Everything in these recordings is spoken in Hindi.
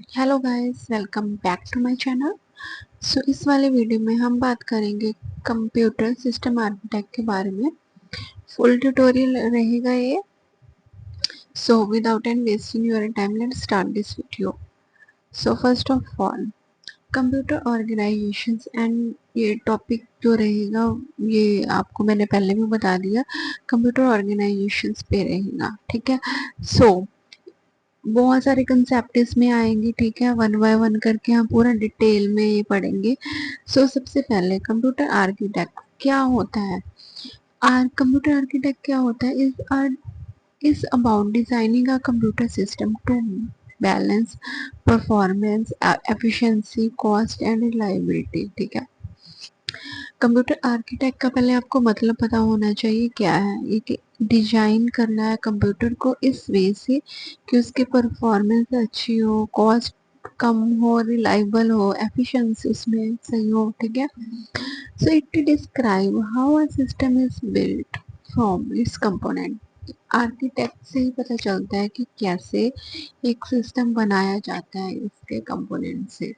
Hello guys, welcome back to my channel. इस वाले वीडियो में हम बात करेंगे कंप्यूटर सिस्टम आर्किटेक्ट के बारे में। फुल ट्यूटोरियल रहेगा ये। Without any wasting your time, let's start this video. First of all, computer organisations and ये टॉपिक जो रहेगा, ये आपको मैंने पहले भी बता दिया, कंप्यूटर ऑर्गेनाइजेशंस पे रहेगा। ठीक है। सो बहुत सारे कंसेप्ट इसमें आएंगे। ठीक है, वन बाय वन करके हम पूरा डिटेल में ये पढ़ेंगे। सबसे पहले कंप्यूटर आर्किटेक्ट क्या होता है। कंप्यूटर आर्किटेक्ट क्या होता है is about designing a computer system to balance performance, efficiency, cost and reliability. ठीक है। कंप्यूटर आर्किटेक्ट का पहले आपको मतलब पता होना चाहिए क्या है। ये कि डिजाइन करना है कंप्यूटर को इस वे से कि उसकी परफॉर्मेंस अच्छी हो, कॉस्ट कम हो, रिलायबल हो, एफिशिएंसी उसमें सही हो। ठीक है। It describe how a system is built from its component. Architect से ही पता चलता है कि कैसे एक सिस्टम बनाया जाता है इसके कंपोनेंट से।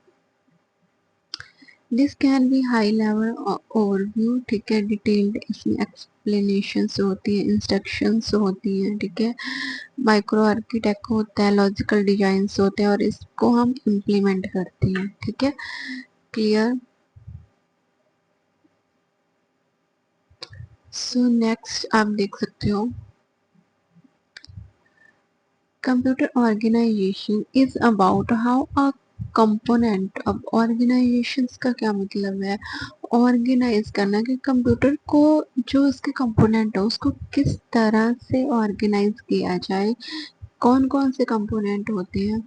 This can be high level overview. ठीक है, डिटेल्ड इसमें एक्सप्लेनेशंस होती है, इंस्ट्रक्शंस होती हैं। ठीक है, माइक्रो आर्किटेक्ट होता है, लॉजिकल डिजाइन्स होते हैं और इसको हम इम्प्लीमेंट करते हैं। ठीक है, क्लियर। नेक्स्ट आप देख सकते हो, computer organization is about how a component. अब ऑर्गेनाइजेशन का क्या मतलब है, ऑर्गेनाइज करना कि कंप्यूटर को जो उसके कंपोनेंट है उसको किस तरह से ऑर्गेनाइज किया जाए। कौन कौन से कंपोनेंट होते हैं,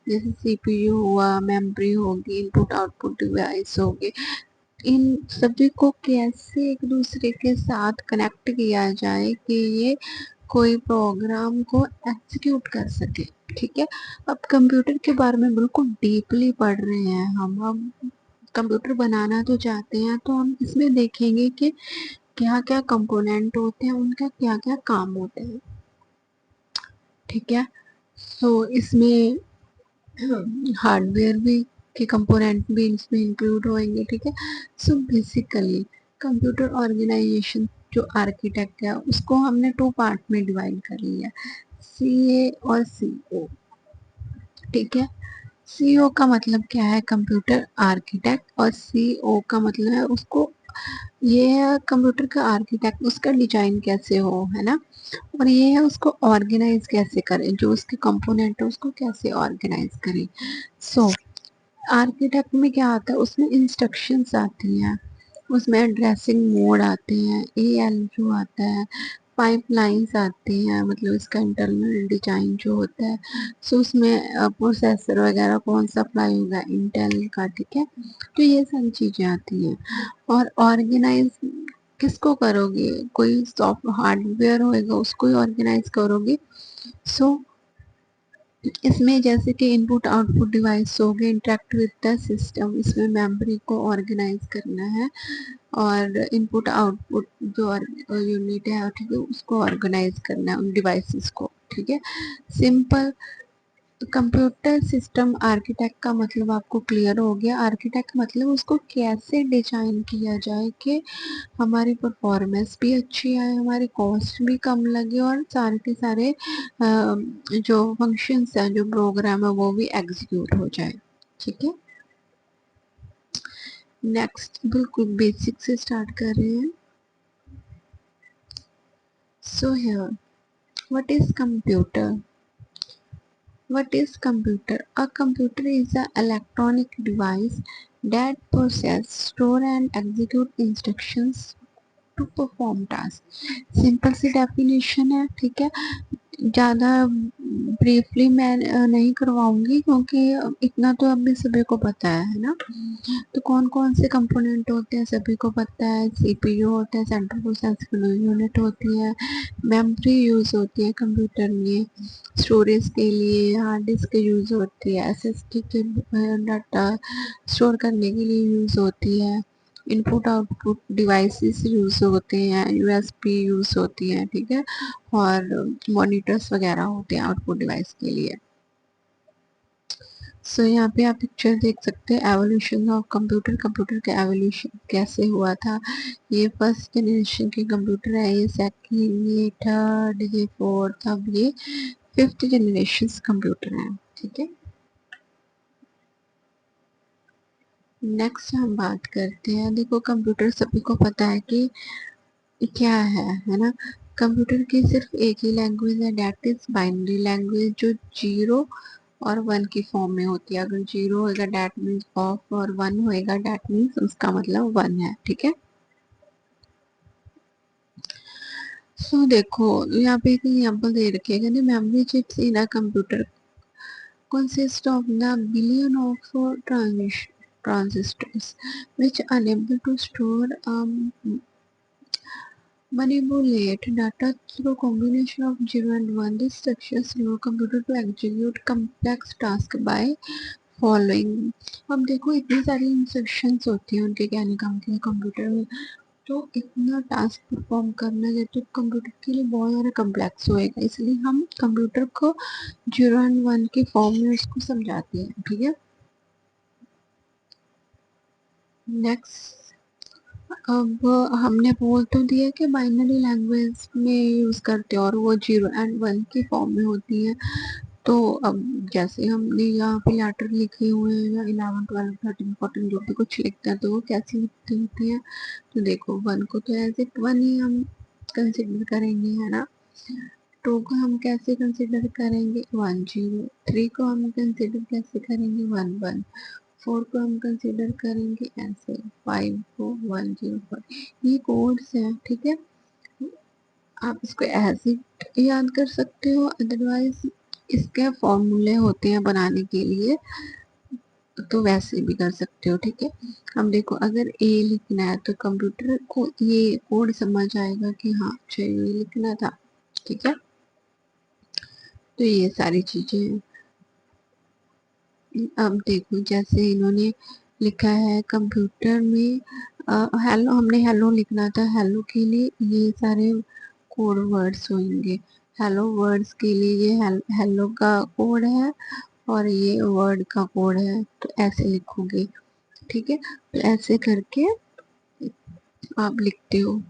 जैसे सीपीयू हुआ, मेमोरी होगी, इनपुट आउटपुट डिवाइस होगी। इन सभी को कैसे एक दूसरे के साथ कनेक्ट किया जाए कि ये कोई प्रोग्राम को एग्जीक्यूट कर सके। ठीक है। अब कंप्यूटर के बारे में बिल्कुल डीपली पढ़ रहे हैं हम कंप्यूटर बनाना तो चाहते हैं, तो हम इसमें देखेंगे कि क्या क्या कंपोनेंट होते हैं, उनका क्या क्या काम होते हैं। ठीक है। इसमें हार्डवेयर भी के कंपोनेंट भी इसमें इंक्लूड होंगे। ठीक है। बेसिकली कंप्यूटर ऑर्गेनाइजेशन जो आर्किटेक्ट है उसको हमने टू पार्ट में डिवाइड कर लिया, सीए और सीओ। ठीक है। सीओ का मतलब क्या है, कंप्यूटर आर्किटेक्ट, और सीओ का मतलब है उसको, ये है कंप्यूटर का आर्किटेक्ट, उसका डिजाइन कैसे हो, है ना। और ये है उसको ऑर्गेनाइज कैसे करें, जो उसके कंपोनेंट है उसको कैसे ऑर्गेनाइज करें। सो आर्किटेक्ट में क्या आता है, उसमें इंस्ट्रक्शंस आती हैं, उसमें ड्रेसिंग मोड आते हैं, एएल जो आता है, पाइपलाइंस आती हैं, मतलब इसका इंटरनल डिजाइन जो होता है। उसमें प्रोसेसर वगैरह कौन सा अप्लाई होगा, इंटेल का। ठीक है, तो ये सारी चीजें आती हैं। और ऑर्गेनाइज किसको करोगे, कोई सॉफ्ट हार्डवेयर होएगा उसको ही ऑर्गेनाइज करोगे। सो इसमें जैसे कि इनपुट आउटपुट डिवाइस हो गए, इंटरेक्ट विद द सिस्टम, इसमें मेमोरी को ऑर्गेनाइज करना है, और इनपुट आउटपुट जो यूनिट है, ठीक है, उसको ऑर्गेनाइज करना है उन डिवाइसेस को। ठीक है। सिंपल कंप्यूटर सिस्टम आर्किटेक्ट का मतलब आपको क्लियर हो गया। आर्किटेक्ट मतलब उसको कैसे डिजाइन किया जाए कि हमारी परफॉर्मेंस भी अच्छी आए, हमारी कॉस्ट भी कम लगे, और सारे के सारे जो फंक्शंस हैं, जो प्रोग्राम है, वो भी एग्जीक्यूट हो जाए। ठीक है। नेक्स्ट बिल्कुल बेसिक से स्टार्ट कर रहे हैं। Here, what is computer? What is computer? A computer is an electronic device that process, store and execute instructions to perform tasks. Simple सी डेफिनेशन है। ठीक है, ज़्यादा ब्रीफली मैं नहीं करवाऊंगी, क्योंकि इतना तो अभी सभी को पता है ना। तो कौन कौन से कंपोनेंट होते हैं सभी को पता है। सीपीयू होता है, सेंट्रल प्रोसेसिंग यूनिट होती है, मेमोरी यूज होती है कंप्यूटर में, स्टोरेज के लिए हार्ड डिस्क यूज होती है, एसएसडी के डाटा स्टोर करने के लिए यूज होती है, इनपुट आउटपुट डिवाइसेस यूज होते हैं, यूएसबी यूज होती है। ठीक है, और मॉनिटर्स वगैरह होते हैं आउटपुट डिवाइस के लिए। सो यहाँ पे आप पिक्चर देख सकते हैं, एवोल्यूशन ऑफ कंप्यूटर, कंप्यूटर का एवोल्यूशन कैसे हुआ था। ये फर्स्ट जनरेशन के कंप्यूटर है, ये सेकंड, ये थर्ड, ये फोर्थ, अब ये फिफ्थ जनरेशन कंप्यूटर है। ठीक है, नेक्स्ट हम बात करते हैं। देखो कंप्यूटर सभी को पता है कि क्या है ना। कंप्यूटर की सिर्फ एक ही लैंग्वेज है, डेट इज बाइनरी लैंग्वेज, जो जीरो और वन की फॉर्म में होती है। अगर जीरो होएगा डेट मीन्स ऑफ, और वन होएगा डेट मीन्स उसका मतलब वन है। ठीक है, सो देखो यहाँ पे एक एग्जांपल दे रखिएगा ना, memory chips in a computer consist of the billion of transistors which are able to store manipulate data through combination of 0 and 1. This structures allow computer to execute complex task by following. अब देखो इतनी सारी इंस्ट्रक्शंस होती हैं उनके कहने का मतलब कंप्यूटर में, तो इतना टास्क परफॉर्म करना जो तो कंप्यूटर के लिए बहुत ज़्यादा कम्प्लेक्स होएगा, इसलिए हम कंप्यूटर को 0 एंड 1 के फॉर्म में उसको समझाते हैं। ठीक है, नेक्स्ट, अब हमने बोल तो दिया कि बाइनरी लैंग्वेज में यूज़ करते हैं और वो 0 एंड 1 के फॉर्म में होती है। तो अब जैसे हमने यहाँ पे लेटर लिखे हुए हैं या 11 12 13 14 जो भी कुछ लिखते हैं, तो वो कैसे लिखते होती है। तो देखो वन को तो एज इट वन ही हम कंसिडर करेंगे, है ना। टू को हम कैसे कंसिडर करेंगे, 1 0। थ्री को हम कंसिडर कैसे करेंगे, 1 1। फोर को हम कंसिडर करेंगे ऐसे, 5 को 1 0 4। ये कोड्स हैं। ठीक है, आप इसको ऐसे याद कर सकते हो, अदरवाइज इसके फॉर्मूले होते हैं बनाने के लिए, तो वैसे भी कर सकते हो। ठीक है, अब देखो अगर ए लिखना है तो कंप्यूटर को ये कोड समझ आएगा कि हाँ चाहिए ये लिखना था। ठीक है, तो ये सारी चीजें हैं। अब देखो जैसे इन्होंने लिखा है कंप्यूटर में हेलो, हमने हेलो लिखना था, हेलो के लिए ये सारे कोड वर्ड्स होंगे। हेलो वर्ड्स के लिए ये हेलो का कोड है और ये वर्ड का कोड है, तो ऐसे लिखोगे। ठीक है, तो ऐसे करके आप लिखते हो।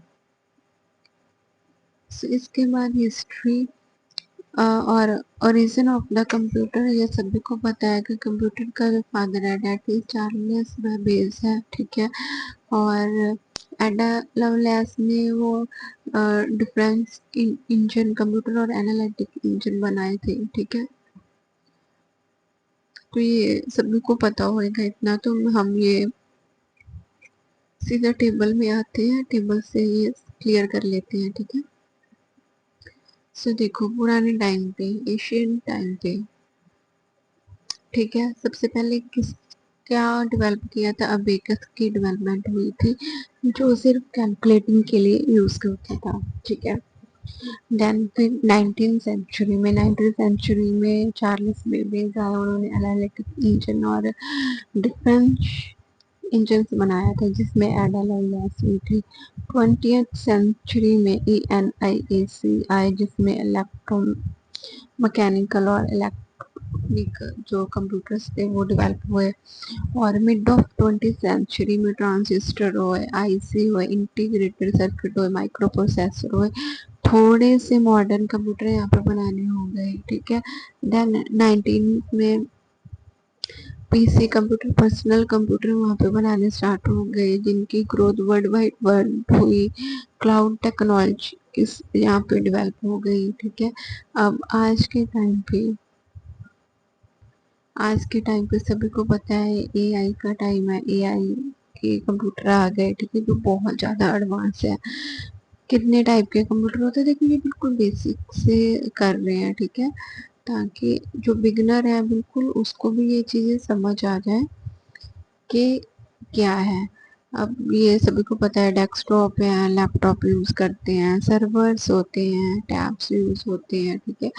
so, इसके बाद हिस्ट्री और ओरिजिन ऑफ द कंप्यूटर, ये सभी को पता है कि कंप्यूटर का जो फादर है डेट इज चार्ल्स बेबेज है। ठीक है, और एडा लवलेस ने वो डिफरेंस इंजन कंप्यूटर और एनालिटिक इंजन बनाए थे। ठीक है, तो ये सभी को पता होगा इतना, तो हम ये सीधा टेबल में आते हैं, टेबल से ये क्लियर कर लेते हैं। ठीक है, सो देखो पुराने टाइम पे, एशियन टाइम पे, ठीक है, सबसे पहले किस क्या डेवलप किया था, अबेकस की डेवलपमेंट हुई थी, जो सिर्फ कैलकुलेटिंग के लिए यूज करता था। ठीक है, देन फिर 19th सेंचुरी में चार्ल्स बेबेज आए, उन्होंने एनालिटिक इंजन और डिफरेंस इंजन बनाया था जिसमें एडा लवलेस हुई थी। 20th सेंचुरी में ENIAC आए जिसमें इलेक्ट्रो मैकेनिकल और इलेक्ट्रॉनिक जो कंप्यूटर्स थे वो डेवलप हुए। और मिड ऑफ 20th सेंचुरी में ट्रांजिस्टर हुए, आईसी हुए, इंटीग्रेटेड सर्किट हुए, माइक्रो प्रोसेसर हुए, थोड़े से मॉडर्न कंप्यूटर यहाँ पर बनाने हो गए। ठीक है, देन 19 में पीसी कंप्यूटर, पर्सनल कंप्यूटर वहाँ पे बनाने स्टार्ट हो गए, जिनकी ग्रोथ वर्ल्ड वाइड वर्ल्ड हुई। क्लाउड टेक्नोलॉजी इस यहाँ पे डेवलप हो गई। ठीक है, अब आज के टाइम पे सभी को पता है एआई का टाइम है, एआई के कंप्यूटर आ गए। ठीक है, जो बहुत ज़्यादा एडवांस है। कितने टाइप के कंप्यूटर होते हैं देखिए, ये बिल्कुल बेसिक से कर रहे हैं। ठीक है, ताकि जो बिगनर है बिल्कुल उसको भी ये चीज़ें समझ आ जाए कि क्या है। अब ये सभी को पता है डेस्कटॉप है, लैपटॉप यूज़ करते हैं, सर्वर्स होते हैं, टैब्स यूज़ होते हैं। ठीक है,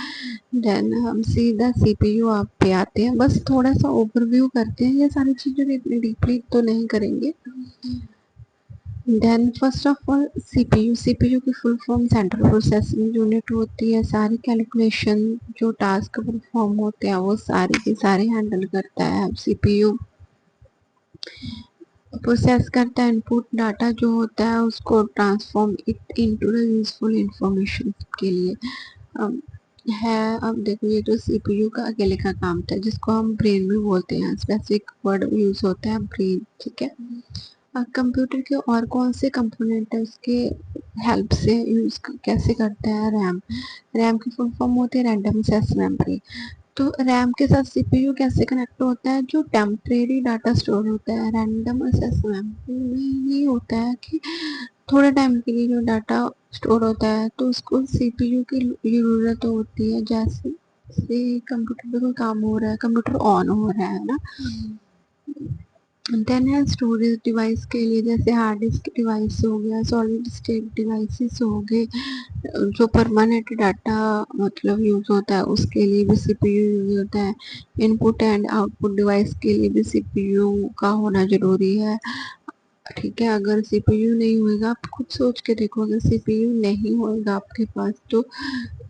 देन हम सीधा सीपीयू आप पे आते हैं, बस थोड़ा सा ओवरव्यू करते हैं, ये सारी चीज़ें इतनी डीपली तो नहीं करेंगे। Then first of all CPU, CPU की full form central processing unit होती है। सारी कैलकुलेशन जो टास्क परफॉर्म होते हैं वो सारे के सारे हैंडल करता है सीपीयू। प्रोसेस करता है इनपुट डाटा जो होता है उसको transform it into the useful information के लिए अब है। अब देखो ये तो सीपीयू का अकेले का काम था जिसको हम ब्रेन भी बोलते हैं, स्पेसिफिक वर्ड यूज होता है ब्रेन, ठीक है। कंप्यूटर के और कौन से कंपोनेंट है उसके हेल्प से यूज कैसे करता है? रैम, रैम की फुल फॉर्म होती है रैंडम एक्सेस मेमोरी। तो रैम के साथ सीपीयू कैसे कनेक्ट होता है? जो टेम्परेरी डाटा स्टोर होता है रैंडम एक्सेस मेमोरी में ये होता है कि थोड़े टाइम के लिए जो डाटा स्टोर होता है तो उसको सीपीयू की जरूरत होती है। जैसे से कंप्यूटर पे कोई काम हो रहा है, कंप्यूटर ऑन हो रहा है ना, देन है स्टोरेज डिवाइस के लिए जैसे हार्ड डिस्क डिवाइस हो गया, सॉलिड स्टेट डिवाइसेस हो गए, जो परमानेंट डाटा मतलब यूज होता है उसके लिए भी सीपीयू यूज होता है। इनपुट एंड आउटपुट डिवाइस के लिए भी सीपीयू का होना जरूरी है, ठीक है। अगर सीपीयू नहीं होएगा, आप खुद सोच के देखो, अगर सीपीयू नहीं होएगा आपके पास तो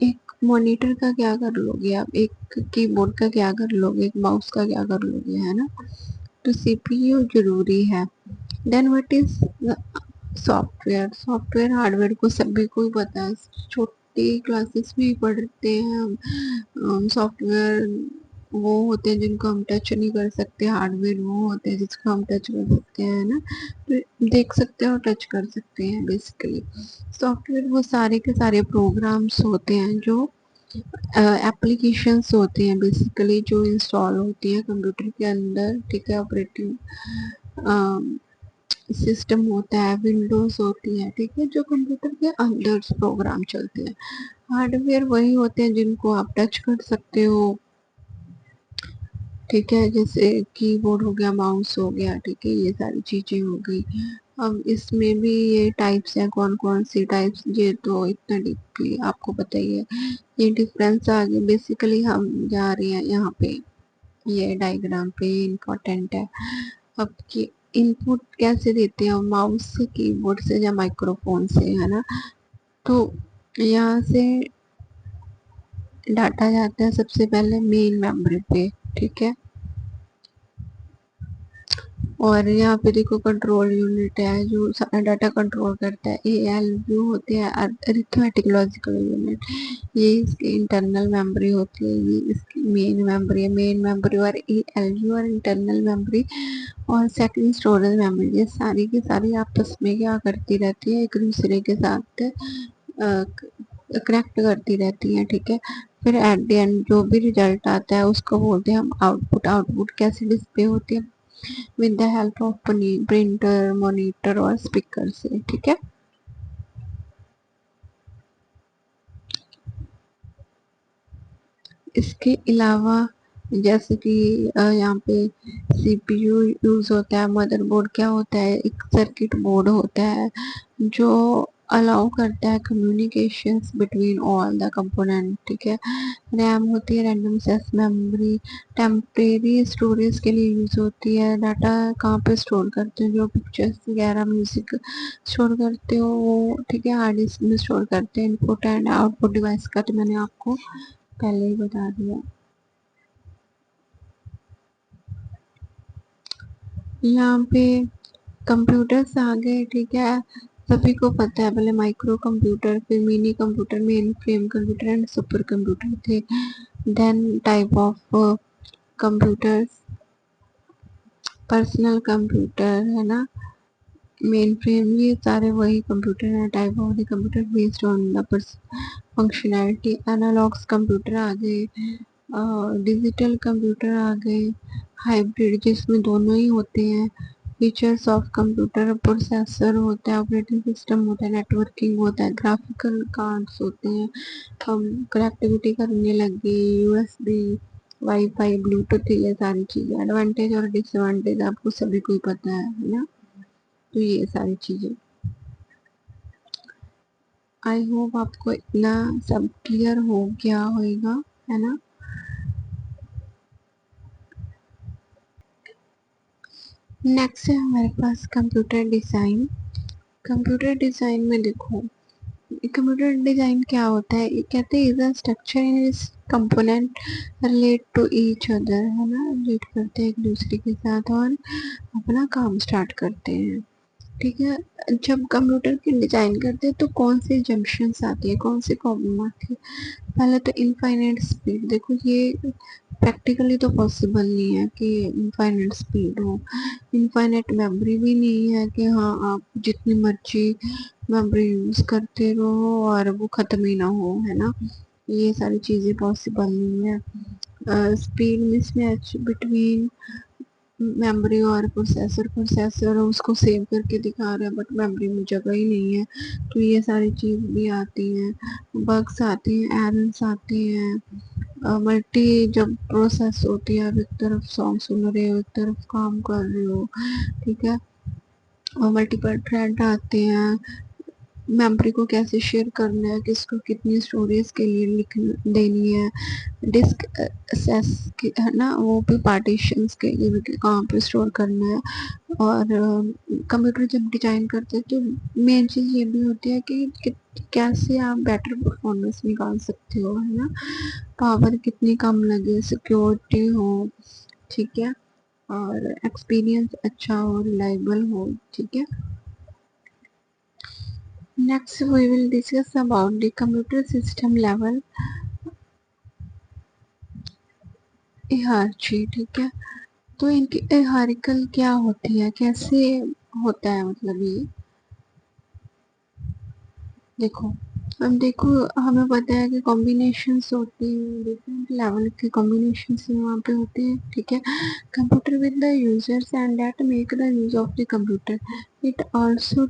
एक मॉनिटर का क्या कर लोगे आप, एक कीबोर्ड का क्या कर लोगे, एक माउस का क्या कर लोगे, है ना। तो सीपीयू जरूरी है। Then what is software, software hardware को सभी को ही पता है, छोटी क्लासेस में ही पढ़ते हैं हम। सॉफ्टवेयर वो होते हैं जिनको हम टच नहीं कर सकते, हार्डवेयर वो होते हैं जिसको हम टच कर सकते हैं ना, तो देख सकते हैं और टच कर सकते हैं बेसिकली। सॉफ्टवेयर वो सारे के सारे प्रोग्राम्स होते हैं जो एप्लीकेशंस होती हैं बेसिकली जो इंस्टॉल होती है कंप्यूटर के अंदर, ठीक है। ऑपरेटिंग सिस्टम होता है, विंडोज होती है, ठीक है, जो कंप्यूटर के अंदर प्रोग्राम चलते हैं। हार्डवेयर वही होते हैं जिनको आप टच कर सकते हो, ठीक है, जैसे कीबोर्ड हो गया, माउस हो गया, ठीक है, ये सारी चीजें हो गई। अब इसमें भी ये टाइप्स हैं, कौन कौन सी टाइप्स, ये तो इतना डीपली आपको पता ही है। ये डिफरेंस आगे बेसिकली हम जा रहे हैं यहाँ पे, ये डायग्राम पे इम्पोर्टेंट है। अब की इनपुट कैसे देते हैं, माउस से, कीबोर्ड से या माइक्रोफोन से, है ना। तो यहाँ से डाटा जाता है सबसे पहले मेन मेमोरी पे, ठीक है। और यहाँ पे देखो कंट्रोल यूनिट है जो सारा डाटा कंट्रोल करता है। ALU होते हैं अरिथमेटिक लॉजिकल यूनिट, ये इसकी इंटरनल मेमोरी होती है, ये इसकी मेन मेमोरी है। मेन मेमोरी और ALU और इंटरनल मेमोरी और सेकंड स्टोरेज मेमोरी, ये सारी की सारी आपस में क्या करती रहती है, एक दूसरे के साथ कनेक्ट करती रहती है, ठीक है। फिर एट द एंड जो भी रिजल्ट आता है उसको बोलते हैं हम आउटपुट। आउटपुट कैसे डिस्प्ले होती है? With the help of printer, monitor और स्पीकर से, ठीक है। इसके अलावा जैसे कि यहाँ पे सीपीयू यूज होता है, मदरबोर्ड क्या होता है, एक सर्किट बोर्ड होता है जो अलाउ करता है communications between all the component, ठीक है। रैम होती है random access memory, temporary storage के लिए यूज होती है। डाटा कहाँ पे स्टोर करते हो, जो पिक्चर्स वगैरह म्यूजिक स्टोर करते हो वो, ठीक है, हार्ड डिस्क में स्टोर करते हैं। इनपुट एंड आउटपुट डिवाइस का तो मैंने आपको पहले ही बता दिया। यहाँ पे कंप्यूटर्स आ गए, ठीक है, सभी को पता है। पहले माइक्रो कंप्यूटर, फिर mini computer, mainframe computer and super computer थे। Then type of computers, personal computer, है ना, मेन फ्रेम, ये सारे वही कंप्यूटर हैं। Type of the computer based on the functionality. Analogues computer आ गए, डिजिटल कंप्यूटर आ गए, हाइब्रिड जिसमें दोनों ही होते हैं। फीचर्स ऑफ कंप्यूटर, प्रोसेसर होता है, ऑपरेटिंग सिस्टम होता है, नेटवर्किंग होता है, ग्राफिकल कार्ड्स होते हैं, हम कनेक्टिविटी करने लगे, USB, वाईफाई, ब्लूटूथ, ये सारी चीज़ें। एडवांटेज और डिसएडवांटेज आपको सभी को ही पता है ना। तो ये सारी चीज़ें, आई होप आपको इतना सब क्लियर हो गया होगा, है ना। नेक्स्ट है हमारे पास कंप्यूटर डिज़ाइन। कंप्यूटर डिजाइन में देखो, कंप्यूटर डिजाइन क्या होता है, ये कहते हैं is a structure in which component relate to each other, है ना, रिलेट करते हैं एक दूसरे के साथ और अपना काम स्टार्ट करते हैं। ठीक है, जब कंप्यूटर की डिजाइन करते हैं तो कौन सी जंक्शंस आती है, कौन सी प्रॉब्लम आती है। पहले तो इनफाइनाइट स्पीड, देखो ये प्रैक्टिकली तो पॉसिबल नहीं है कि इनफाइनाइट स्पीड हो। इनफाइनाइट मेमोरी भी नहीं है कि हाँ आप जितनी मर्जी मेमोरी यूज करते रहो और वो खत्म ही ना हो, है ना, ये सारी चीजें पॉसिबल नहीं है। स्पीड मिसमैच बिटवीन मेमोरी और प्रोसेसर, प्रोसेसर उसको सेव करके दिखा रहा है बट मेमोरी में जगह ही नहीं है, तो ये सारी चीज भी आती हैं। बग्स आते हैं, एरर्स आते हैं। मल्टी जब प्रोसेस होती है, आप एक तरफ सॉन्ग सुन रहे हो एक तरफ काम कर रहे हो, ठीक है, और मल्टीपल थ्रेड आते हैं। मेमोरी को कैसे शेयर करना है, किसको कितनी स्टोरेज के लिए लिख देनी है, डिस्क एक्सेस है ना, वो भी पार्टीशंस के लिए भी कहाँ पे स्टोर करना है। और कंप्यूटर जब डिजाइन करते हैं तो मेन चीज़ ये भी होती है कि कैसे आप बेटर परफॉर्मेंस निकाल सकते हो, है ना, पावर कितनी कम लगे, सिक्योरिटी हो, ठीक है, और एक्सपीरियंस अच्छा हो, रिलायबल हो, ठीक है। Next, we will discuss about the computer system level hierarchy, ठीक है। तो इनकी हायरार्किकल क्या होती है, कैसे होता है, मतलब ये देखो, हम देखो, हमें पता है कि कॉम्बिनेशंस होती हैं, डिफरेंट लेवल के कॉम्बिनेशंस वहाँ पे होते हैं, ठीक है। Computer with the users and that make the use of the computer, it also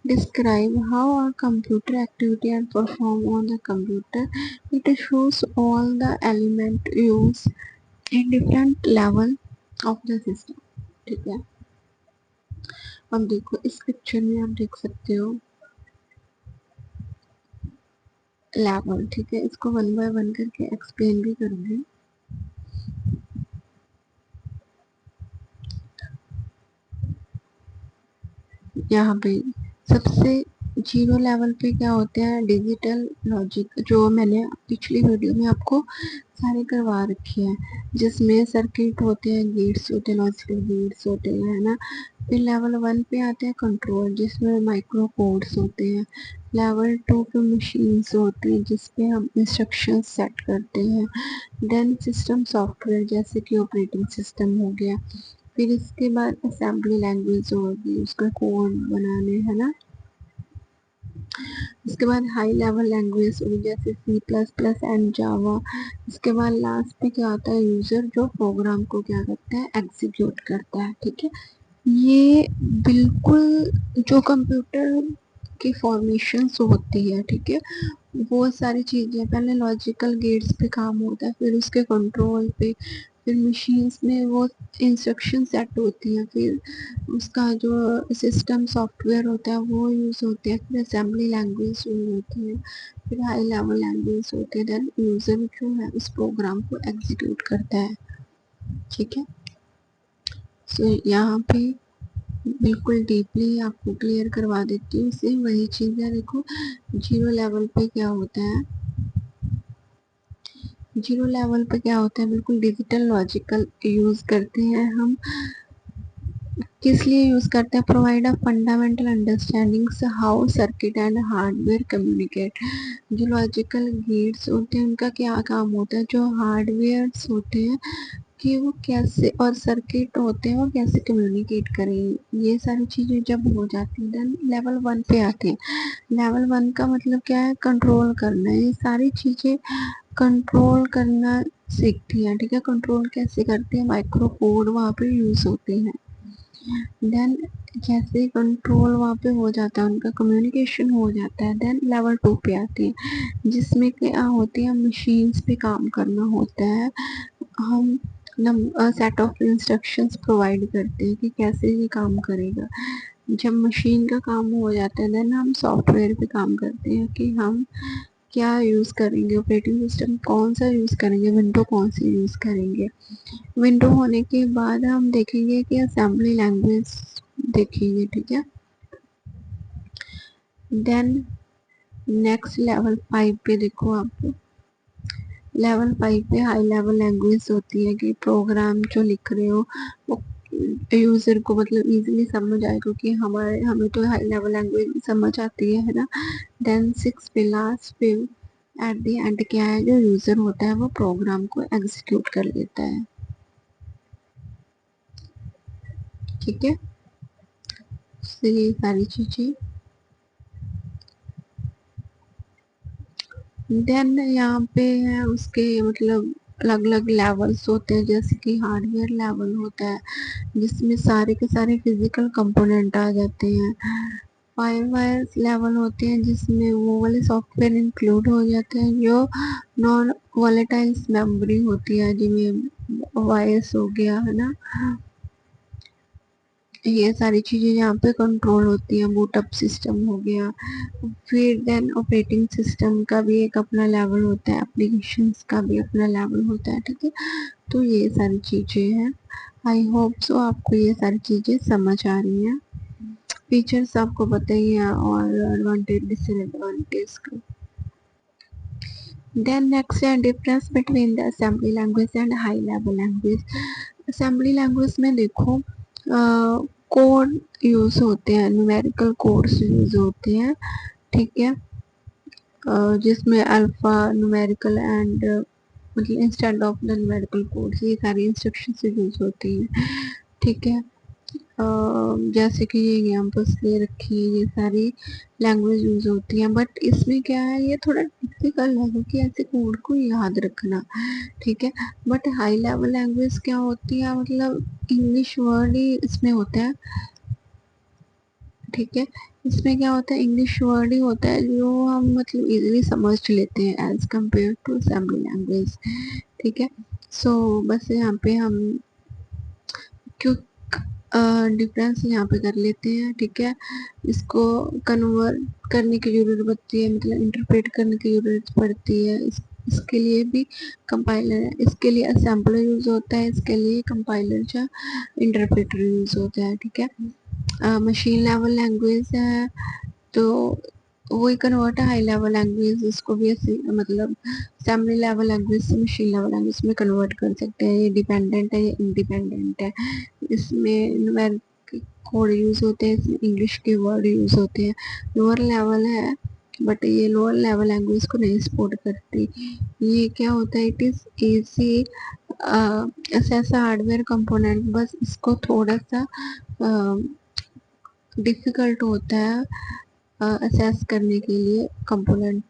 describe how a computer activity and perform on the computer. It shows all the element used in different level of the system, ठीक है। अब देखो इस पिक्चर में आप देख सकते हो लेवल, ठीक है, इसको वन बाय वन करके एक्सप्लेन भी करूंगी। यहाँ पे सबसे जीरो लेवल पे क्या होते हैं, डिजिटल लॉजिक, जो मैंने पिछली वीडियो में आपको सारे करवा रखे हैं, जिसमें सर्किट होते हैं, गेट्स होते हैं, लॉजिकल गेट्स होते हैं, है ना। फिर लेवल वन पे आते हैं कंट्रोल, जिसमें माइक्रो कोड्स होते हैं। लेवल टू पे मशीन्स होती हैं जिसपे हम इंस्ट्रक्शन सेट करते हैं। देन सिस्टम सॉफ्टवेयर, जैसे कि ऑपरेटिंग सिस्टम हो गया। फिर इसके बाद असेंबली लैंग्वेज होगी, उसका कोड बनाने, है ना। इसके बाद हाई लेवल लैंग्वेज होगी जैसे सी प्लस प्लस एंड जावा। इसके बाद लास्ट पे क्या आता है, यूजर जो प्रोग्राम को क्या करता है, एग्जीक्यूट करता है, ठीक है। ये बिल्कुल जो कंप्यूटर की फॉर्मेशंस होती है, ठीक है, वो सारी चीज़ें पहले लॉजिकल गेट्स पे काम होता है, फिर उसके कंट्रोल पे, फिर मशीन्स में वो इंस्ट्रक्शन सेट होती हैं, फिर उसका जो सिस्टम सॉफ्टवेयर होता है वो यूज़ होते हैं, फिर असेंबली लैंग्वेज यूज़ होती है, फिर हाई लेवल लैंग्वेज होती है, देन यूज़र जो है उस प्रोग्राम को एग्जीक्यूट करता है, ठीक है। सो यहाँ पे बिल्कुल डीपली आपको क्लियर करवा देती हूँ, सेम वही चीज़ है। देखो जीरो लेवल पे क्या होता है, जीरो लेवल पे क्या होता है, बिल्कुल डिजिटल लॉजिकल यूज करते हैं हम। किस लिए यूज करते हैं, provide a fundamental understanding how circuit and hardware communicate. जो लॉजिकल गेट्स होते हैं उनका क्या काम होता है, जो हार्डवेयर होते हैं कि वो कैसे, और सर्किट होते हैं वो कैसे कम्युनिकेट करें, ये सारी चीज़ें जब हो जाती हैं देन लेवल वन पे आते हैं। लेवल वन का मतलब क्या है, कंट्रोल करना है, ये सारी चीज़ें कंट्रोल करना सीखती हैं, ठीक है। कंट्रोल कैसे करते हैं, माइक्रो कोड वहाँ पे यूज़ होते हैं। देन जैसे कंट्रोल वहाँ पे हो जाता है, उनका कम्युनिकेशन हो जाता है, देन लेवल टू पे आती है जिसमें क्या होती है, मशीन्स पे काम करना होता है। हम सेट ऑफ इंस्ट्रक्शंस प्रोवाइड करते हैं कि कैसे ये काम करेगा। जब मशीन का काम हो जाता है देन हम सॉफ्टवेयर पे काम करते हैं कि हम क्या यूज़ करेंगे, ऑपरेटिंग सिस्टम कौन सा यूज़ करेंगे, विंडो कौन सी यूज़ करेंगे। विंडो होने के बाद हम देखेंगे कि असेंबली लैंग्वेज देखेंगे, ठीक है। देन नेक्स्ट लेवल 5 पे देखो आप, लेवल 5 पे हाई लेवल लैंग्वेज होती है कि प्रोग्राम जो लिख रहे हो वो यूजर को मतलब इजीली समझ आए, क्योंकि हमें तो हाई लेवल लैंग्वेज समझ आती है ना। देन 6 पे लास्ट पे एट द एंड क्या है, जो यूजर होता है वो प्रोग्राम को एग्जीक्यूट कर लेता है। ठीक है, तो ये सारी चीजें। देन यहाँ पे है उसके मतलब अलग अलग लेवल्स होते हैं, जैसे कि हार्डवेयर लेवल होता है जिसमें सारे के सारे फिजिकल कंपोनेंट आ जाते हैं। फायरवायर लेवल होते हैं जिसमें वो वाले सॉफ्टवेयर इंक्लूड हो जाते हैं जो नॉन वॉलेटाइल्स मेमोरी होती है, जिनमें वायस हो गया है ना, ये सारी चीजें यहाँ पे कंट्रोल होती हैं। बूटअप सिस्टम हो गया। फिर देन ऑपरेटिंग सिस्टम का भी एक अपना लेवल होता है, एप्लीकेशंस का भी अपना लेवल होता है। ठीक है, तो ये सारी चीजें हैं। आई होप सो आपको ये सारी चीजें समझ आ रही हैं। फीचर्स आपको पता ही है और एडवांटेज डिसएडवांटेज का। देन नेक्स्ट है difference between the assembly language and high level language. Assembly language में देखो कोड यूज होते हैं, न्यूमेरिकल कोड्स यूज होते हैं। ठीक है, जिसमें अल्फा न्यूमेरिकल एंड मतलब instead of the numerical codes ये सारी इंस्ट्रक्शंस यूज होती हैं। ठीक है, जैसे कि ये एग्जाम्पल्स दे रखी है, ये सारी लैंग्वेज यूज होती हैं। बट इसमें क्या है, ये थोड़ा डिफिकल्ट है क्योंकि ऐसे कोड को याद रखना। ठीक है, बट हाई लेवल लैंग्वेज क्या होती है, मतलब इंग्लिश वर्ड ही इसमें होता है। ठीक है, इसमें क्या होता है, इंग्लिश वर्ड ही होता है जो हम मतलब इजीली समझ लेते हैं as compare to assembly language. ठीक है, सो बस यहाँ पे हम क्यों डिफरेंस यहाँ पे कर लेते हैं। ठीक है, इसको कन्वर्ट करने की ज़रूरत पड़ती है, मतलब इंटरप्रेट करने की ज़रूरत पड़ती है। इसके लिए भी कंपाइलर है, इसके लिए असेंबलर यूज़ होता है, इसके लिए कंपाइलर या इंटरप्रेटर यूज़ होता है। ठीक है, मशीन लेवल लैंग्वेज है तो वही कन्वर्ट है हाई लेवल लैंग्वेज, इसको भी ऐसे मतलब असेंबली लेवल लैंग्वेज से मशीन लेवल लैंग्वेज में कन्वर्ट कर सकते हैं। ये डिपेंडेंट है, ये इंडिपेंडेंट है। इसमें न्यूमेरिक कोड यूज होते हैं, इसमें इंग्लिश के वर्ड यूज होते हैं। लोअर लेवल है बट ये लोअर लेवल लैंग्वेज को नहीं सपोर्ट करती। ये क्या होता है, इट इज इजी ऐसा हार्डवेयर कंपोनेंट, बस इसको थोड़ा सा डिफिकल्ट होता है असेस करने के लिए कंपोनेंट